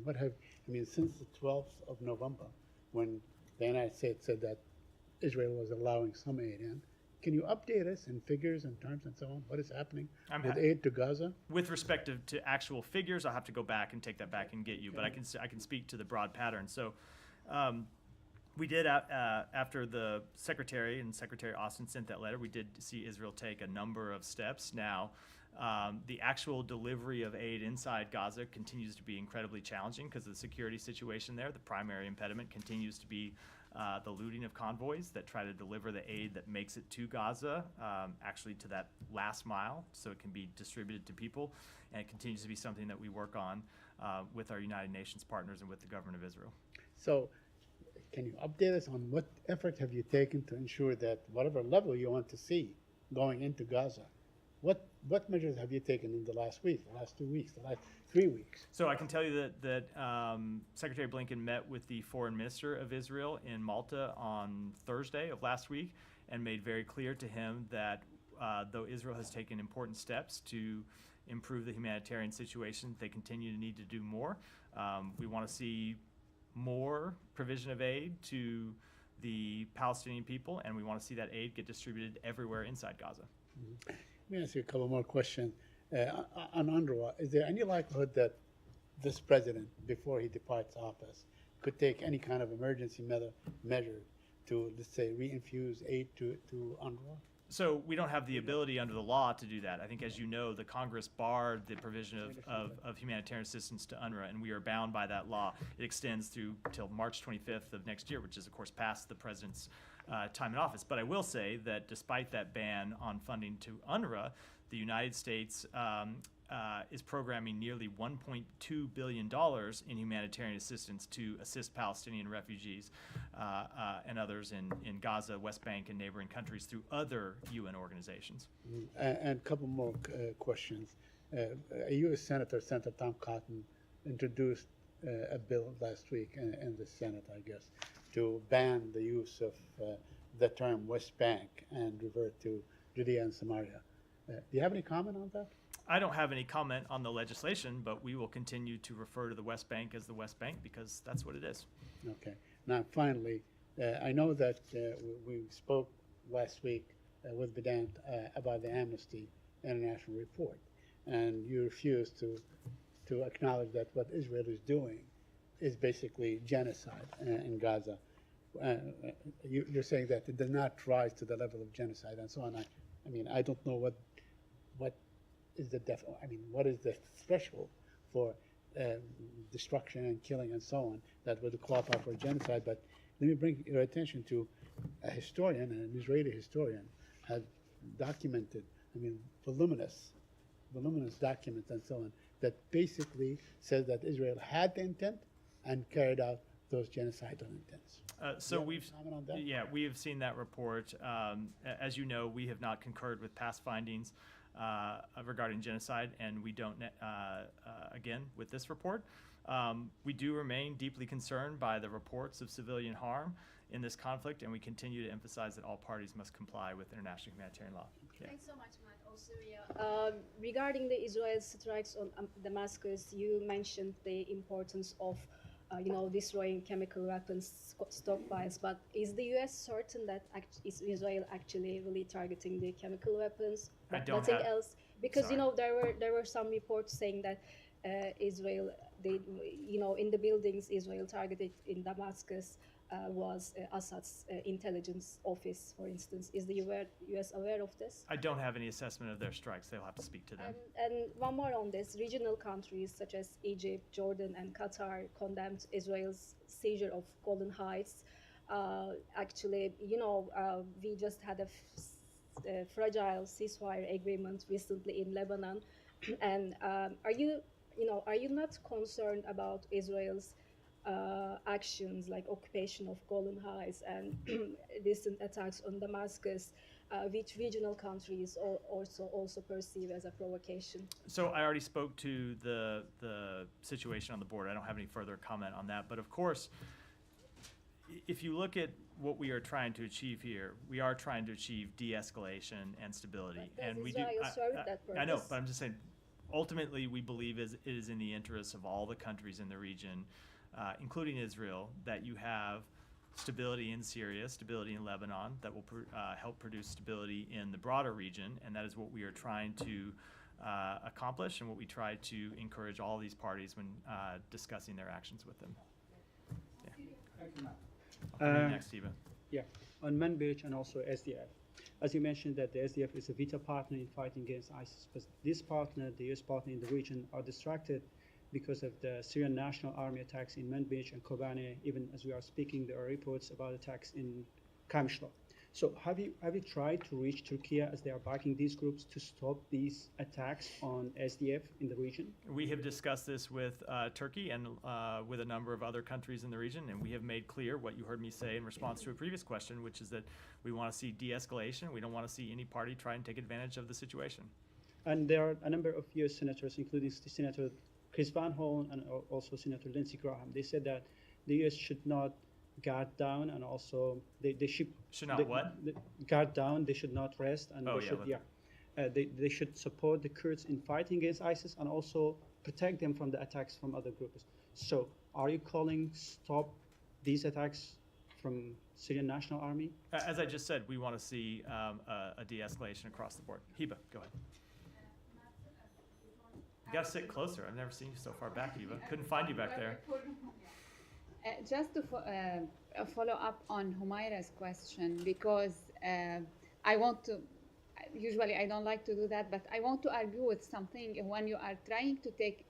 Since the 12th of November, when the United States said that Israel was allowing some aid in, can you update us in figures and terms and so on? What is happening with aid to Gaza?
With respect to actual figures, I'll have to go back and take that back and get you. But I can speak to the broad pattern. So we did, after the Secretary and Secretary Austin sent that letter, we did see Israel take a number of steps. Now, the actual delivery of aid inside Gaza continues to be incredibly challenging because of the security situation there. The primary impediment continues to be the looting of convoys that try to deliver the aid that makes it to Gaza, actually to that last mile, so it can be distributed to people, and it continues to be something that we work on. with our United Nations partners and with the government of Israel.
So, can you update us on what effort have you taken to ensure that whatever level you want to see going into Gaza, what measures have you taken in the last week, the last 2 weeks, the last 3 weeks?
So I can tell you that Secretary Blinken met with the foreign minister of Israel in Malta on Thursday of last week and made very clear to him that though Israel has taken important steps to improve the humanitarian situation, they continue to need to do more. We want to see more provision of aid to the Palestinian people, and we want to see that aid get distributed everywhere inside Gaza.
Let me ask you a couple more questions. On UNRWA, is there any likelihood that this president, before he departs office, could take any kind of emergency measure to, let's say, reinfuse aid to UNRWA?
So we don't have the ability under the law to do that. I think, as you know, the Congress barred the provision of humanitarian assistance to UNRWA, and we are bound by that law. It extends through till March 25th of next year, which is, of course, past the president's time in office. But I will say that despite that ban on funding to UNRWA, the United States is programming nearly $1.2 billion in humanitarian assistance to assist Palestinian refugees and others in Gaza, West Bank, and neighboring countries through other UN organizations.
And a couple more questions. A U.S. Senator, Senator Tom Cotton, introduced a bill last week in the Senate, I guess, to ban the use of the term West Bank and revert to Judea and Samaria. Do you have any comment on that?
I don't have any comment on the legislation, but we will continue to refer to the West Bank as the West Bank because that's what it is.
Okay. Now, finally, I know that we spoke last week with Vedant about the Amnesty International report, and you refused to acknowledge that what Israel is doing is basically genocide in Gaza. You're saying that it does not rise to the level of genocide and so on. I mean, I don't know what is what is the threshold for destruction and killing and so on that would qualify for genocide? But let me bring your attention to a historian, an Israeli historian, had documented, voluminous documents and so on, that basically says that Israel had the intent and carried out those genocidal intents.
So
we
have seen that report. As you know, we have not concurred with past findings regarding genocide, and we don't, again, with this report. We do remain deeply concerned by the reports of civilian harm in this conflict, and we continue to emphasize that all parties must comply with international humanitarian law. Yeah.
Thanks so much, Matt. Also, regarding the Israel strikes on Damascus, you mentioned the importance of destroying chemical weapons stockpiles, but is the U.S. certain that is Israel actually really targeting the chemical weapons? Nothing else? Because there were some reports saying that Israel, in the buildings Israel targeted in Damascus was Assad's intelligence office, for instance. Is the U.S. aware of this?
I don't have any assessment of their strikes. They'll have to speak to them.
And one more on this. Regional countries such as Egypt, Jordan, and Qatar condemned Israel's seizure of Golan Heights. Actually, we just had a fragile ceasefire agreement recently in Lebanon. And are you not concerned about Israel's actions like occupation of Golan Heights and recent attacks on Damascus, which regional countries also perceive as a provocation?
So I already spoke to the situation on the border. I don't have any further comment on that. But of course, if you look at what we are trying to achieve here, we are trying to achieve de-escalation and stability. And we
Israel serve that purpose?
I know, but I'm just saying, ultimately, we believe it is in the interests of all the countries in the region, including Israel, that you have stability in Syria, stability in Lebanon, that will help produce stability in the broader region, and that is what we are trying to accomplish and what we try to encourage all these parties when discussing their actions with them. Yeah.
Thank you, Matt.
I'll come to you next, Eva.
Yeah, on Manbij and also SDF. As you mentioned that the SDF is a vital partner in fighting against ISIS, but this partner, the US partner in the region, are distracted because of the Syrian National Army attacks in Manbij and Kobane. Even as we are speaking, there are reports about attacks in Kamishla. So have you tried to reach Turkey as they are backing these groups to stop these attacks on SDF in the region?
We have discussed this with Turkey and with a number of other countries in the region, and we have made clear what you heard me say in response to a previous question, which is that we want to see de-escalation. We don't want to see any party try and take advantage of the situation.
And there are a number of U.S. senators, including Senator Chris Van Hollen and also Senator Lindsey Graham. They said that the U.S. should not guard down, and also they should
not
guard down. They should not rest, and they should support the Kurds in fighting against ISIS and also protect them from the attacks from other groups. So, are you calling stop these attacks from Syrian National Army?
As I just said, we want to see a de-escalation across the board. Hiba, go ahead. You got to sit closer. I've never seen you so far back, Hiba. Couldn't find you back there.
Just to follow up on Humaira's question, because I want to, usually I don't like to do that, but I want to argue with something when you are trying to take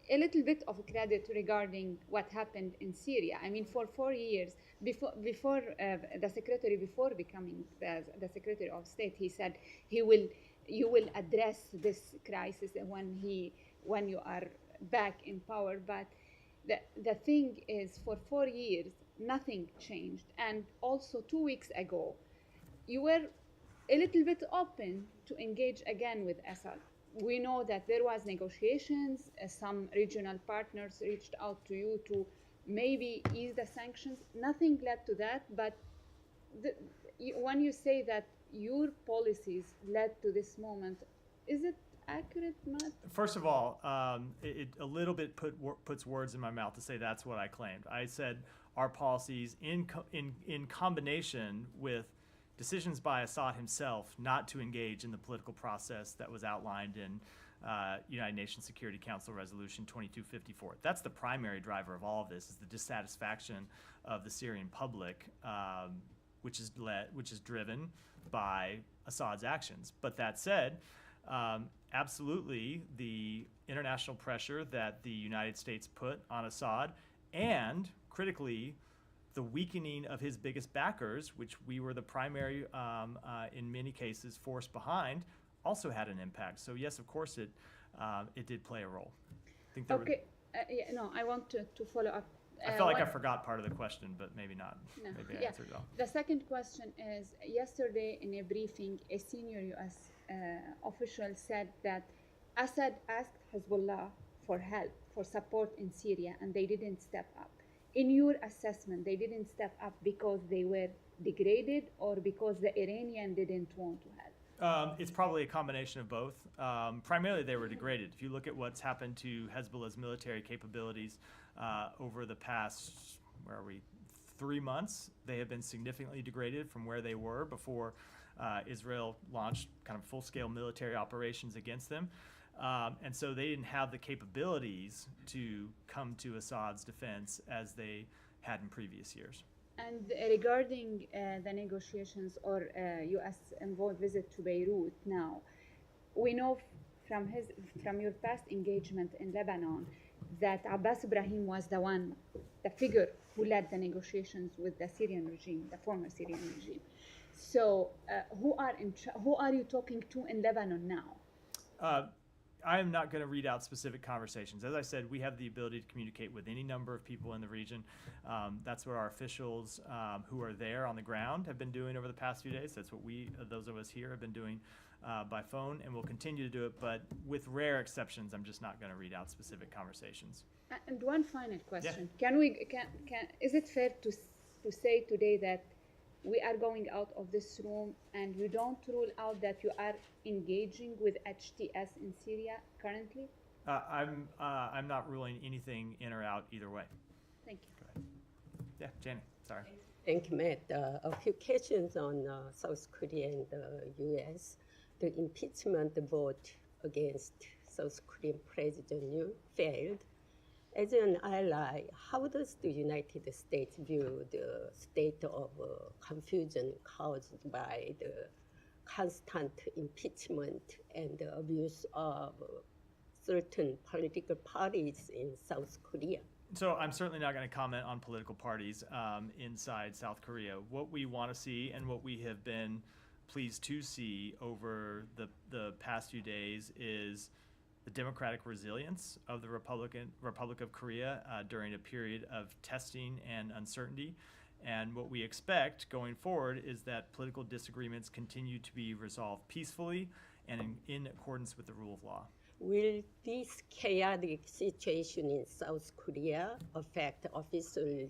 a little bit of credit regarding what happened in Syria. I mean, for 4 years, before the secretary, before becoming the Secretary of State, he said you will address this crisis when you are back in power. But the thing is, for 4 years, nothing changed. And also 2 weeks ago, you were a little bit open to engage again with Assad. We know that there was negotiations. Some regional partners reached out to you to maybe ease the sanctions. Nothing led to that. But when you say that your policies led to this moment, is it accurate, Matt?
First of all, it a little bit puts words in my mouth to say that's what I claimed. I said our policies in combination with decisions by Assad himself not to engage in the political process that was outlined in United Nations Security Council Resolution 2254. That's the primary driver of all of this, is the dissatisfaction of the Syrian public, which is driven by Assad's actions. But that said, absolutely, the international pressure that the United States put on Assad, and critically, the weakening of his biggest backers, which we were the primary, in many cases, force behind, also had an impact. So yes, of course, it did play a role. I think
I want to follow up.
I felt like I forgot part of the question, but maybe not.
No.
Maybe I answered it all.
The second question is, yesterday in a briefing, a senior U.S. Official said that Assad asked Hezbollah for help, for support in Syria, and they didn't step up. In your assessment, they didn't step up because they were degraded or because the Iranian didn't want to help?
It's probably a combination of both. Primarily, they were degraded. If you look at what's happened to Hezbollah's military capabilities over the past, 3 months, they have been significantly degraded from where they were before Israel launched kind of full-scale military operations against them. And so they didn't have the capabilities to come to Assad's defense as they had in previous years.
And regarding the negotiations or U.S. envoy visit to Beirut now, we know from your past engagement in Lebanon that Abbas Ibrahim was the figure who led the negotiations with the Syrian regime, the former Syrian regime. So who are you talking to in Lebanon now?
I am not going to read out specific conversations. As I said, we have the ability to communicate with any number of people in the region. That's what our officials who are there on the ground have been doing over the past few days. That's what those of us here, have been doing by phone, and we'll continue to do it. But with rare exceptions, I'm just not going to read out specific conversations.
And one final question:
Yeah.
Is it fair to say today that we are going out of this room, and you don't rule out that you are engaging with HTS in Syria currently?
I'm not ruling anything in or out either way.
Thank you.
Go ahead. Yeah, Jenny, sorry.
Thank you, Matt. A few questions on South Korea and the U.S. The impeachment vote against South Korean President Yoon failed. As an ally, how does the United States view the state of confusion caused by the constant impeachment and the abuse of certain political parties in South Korea?
So I'm certainly not going to comment on political parties inside South Korea. What we want to see and what we have been pleased to see over the past few days is the democratic resilience of the Republic of Korea during a period of testing and uncertainty. And what we expect going forward is that political disagreements continue to be resolved peacefully and in accordance with the rule of law.
Will this chaotic situation in South Korea affect official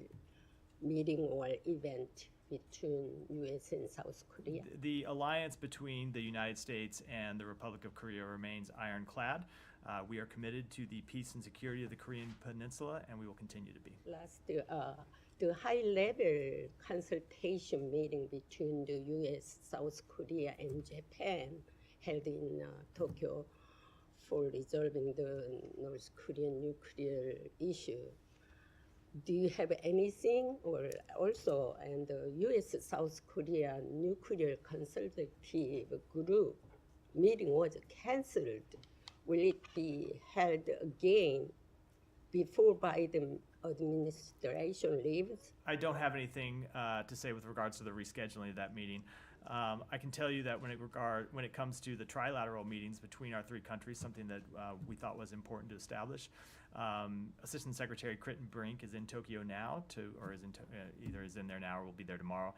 meeting or event between U.S. and South Korea?
The alliance between the United States and the Republic of Korea remains ironclad. We are committed to the peace and security of the Korean Peninsula, and we will continue to be.
Last, the high-level consultation meeting between the U.S., South Korea, and Japan held in Tokyo for resolving the North Korean nuclear issue. Do you have anything, or also, and the U.S. South Korea nuclear consultative group meeting was canceled? Will it be held again before Biden administration leaves?
I don't have anything to say with regards to the rescheduling of that meeting. I can tell you that when it comes to the trilateral meetings between our three countries, something that we thought was important to establish, Assistant Secretary Critton Brink is in Tokyo now, either is in there now or will be there tomorrow,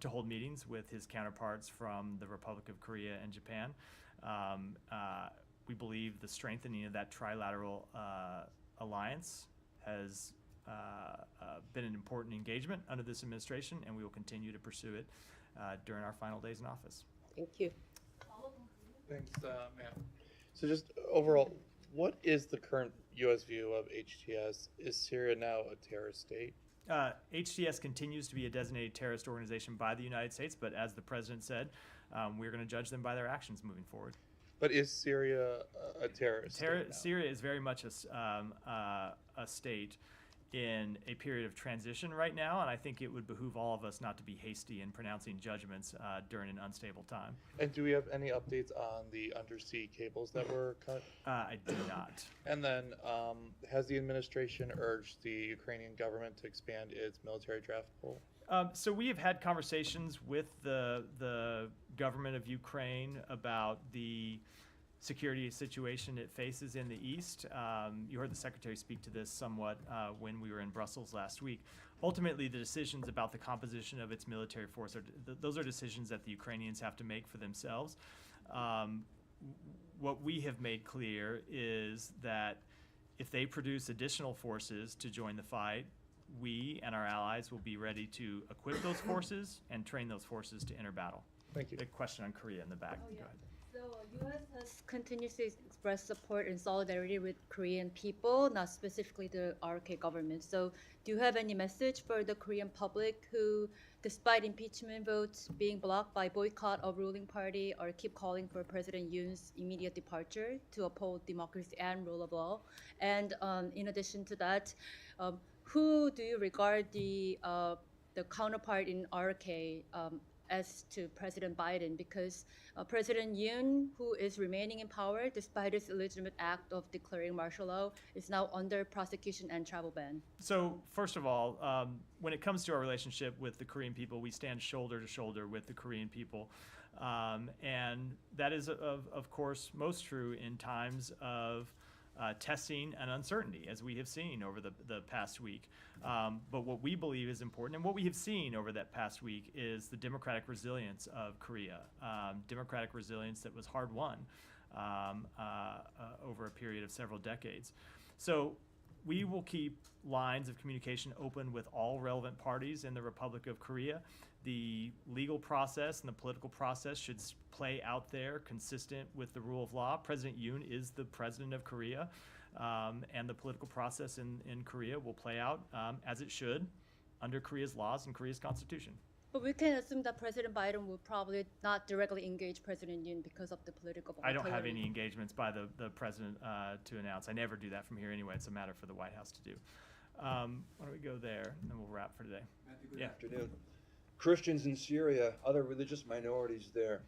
to hold meetings with his counterparts from the Republic of Korea and Japan. We believe the strengthening of that trilateral alliance has been an important engagement under this administration, and we will continue to pursue it during our final days in office.
Thank you.
Thanks, Matt. So just overall, what is the current U.S. view of HTS? Is Syria now a terrorist state?
HTS continues to be a designated terrorist organization by the United States, but as the president said, we're going to judge them by their actions moving forward.
But is Syria a terrorist state now?
Syria is very much a state in a period of transition right now, and I think it would behoove all of us not to be hasty in pronouncing judgments during an unstable time.
And do we have any updates on the undersea cables that were cut?
I do not.
And then has the administration urged the Ukrainian government to expand its military draft pool?
So we have had conversations with the government of Ukraine about the security situation it faces in the east. You heard the secretary speak to this somewhat when we were in Brussels last week. Ultimately, the decisions about the composition of its military force, those are decisions that the Ukrainians have to make for themselves. What we have made clear is that if they produce additional forces to join the fight, we and our allies will be ready to equip those forces and train those forces to enter battle.
Thank you.
The question on Korea in the back.
Oh, yeah.
Go ahead.
So U.S. has continuously expressed support and solidarity with Korean people, not specifically the RK government. So do you have any message for the Korean public who, despite impeachment votes being blocked by boycott of ruling party, are keep calling for President Yoon's immediate departure to uphold democracy and rule of law? And in addition to that, who do you regard the counterpart in RK as to President Biden? Because President Yoon, who is remaining in power despite his illegitimate act of declaring martial law, is now under prosecution and travel ban.
So first of all, when it comes to our relationship with the Korean people, we stand shoulder to shoulder with the Korean people. And that is, of course, most true in times of testing and uncertainty, as we have seen over the past week. But what we believe is important, and what we have seen over that past week, is the democratic resilience of Korea. Democratic resilience that was hard won over a period of several decades. So we will keep lines of communication open with all relevant parties in the Republic of Korea. The legal process and the political process should play out there consistent with the rule of law. President Yoon is the president of Korea, and the political process in Korea will play out as it should under Korea's laws and Korea's constitution.
But we can assume that President Biden will probably not directly engage President Yoon because of the political volatility.
I don't have any engagements by the president to announce. I never do that from here anyway. It's a matter for the White House to do. Why don't we go there, and then we'll wrap for today.
Matthew, good afternoon. Christians in Syria, other religious minorities there,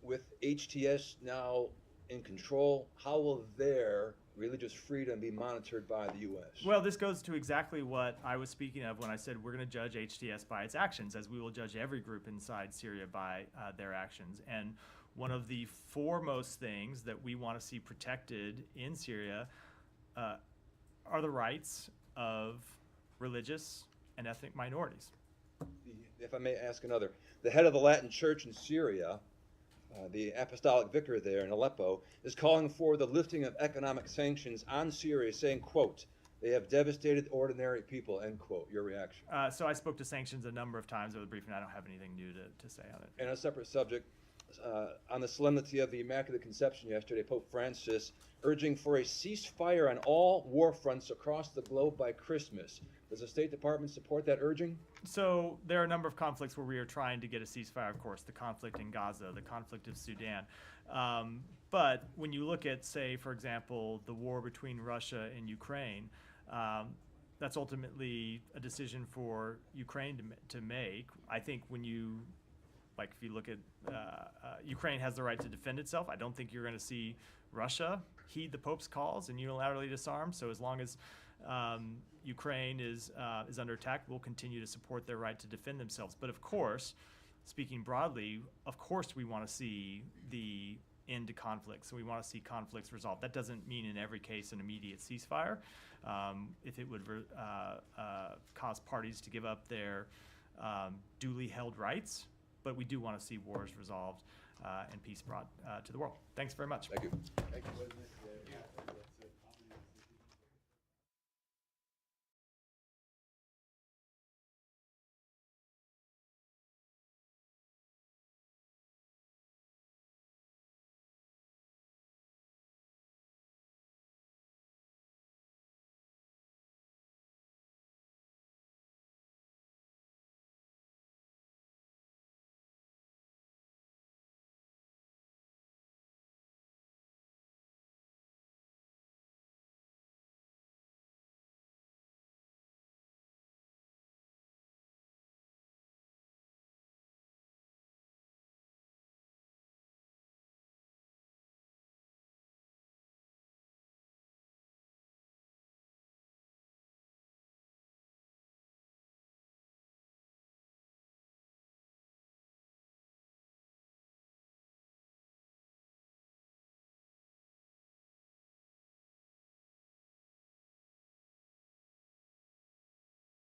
with HTS now in control, how will their religious freedom be monitored by the U.S.?
Well, this goes to exactly what I was speaking of when I said we're going to judge HTS by its actions, as we will judge every group inside Syria by their actions. And one of the foremost things that we want to see protected in Syria are the rights of religious and ethnic minorities.
If I may ask another, the head of the Latin Church in Syria, the apostolic vicar there in Aleppo, is calling for the lifting of economic sanctions on Syria, saying, quote, they have devastated ordinary people, end quote. Your reaction?
So I spoke to sanctions a number of times over the briefing. I don't have anything new to say on it.
And a separate subject, on the solemnity of the Immaculate Conception yesterday, Pope Francis urging for a ceasefire on all war fronts across the globe by Christmas. Does the State Department support that urging?
So there are a number of conflicts where we are trying to get a ceasefire, of course, the conflict in Gaza, the conflict of Sudan. But when you look at, say, for example, the war between Russia and Ukraine, that's ultimately a decision for Ukraine to make. I think when you, like if you look at, Ukraine has the right to defend itself. I don't think you're going to see Russia heed the Pope's calls and unilaterally disarm. So as long as Ukraine is under attack, we'll continue to support their right to defend themselves. But of course, speaking broadly, of course we want to see the end to conflicts. So we want to see conflicts resolved. That doesn't mean in every case an immediate ceasefire. If it would cause parties to give up their duly held rights, but we do want to see wars resolved and peace brought to the world. Thanks very much.
Thank you.
Thank you.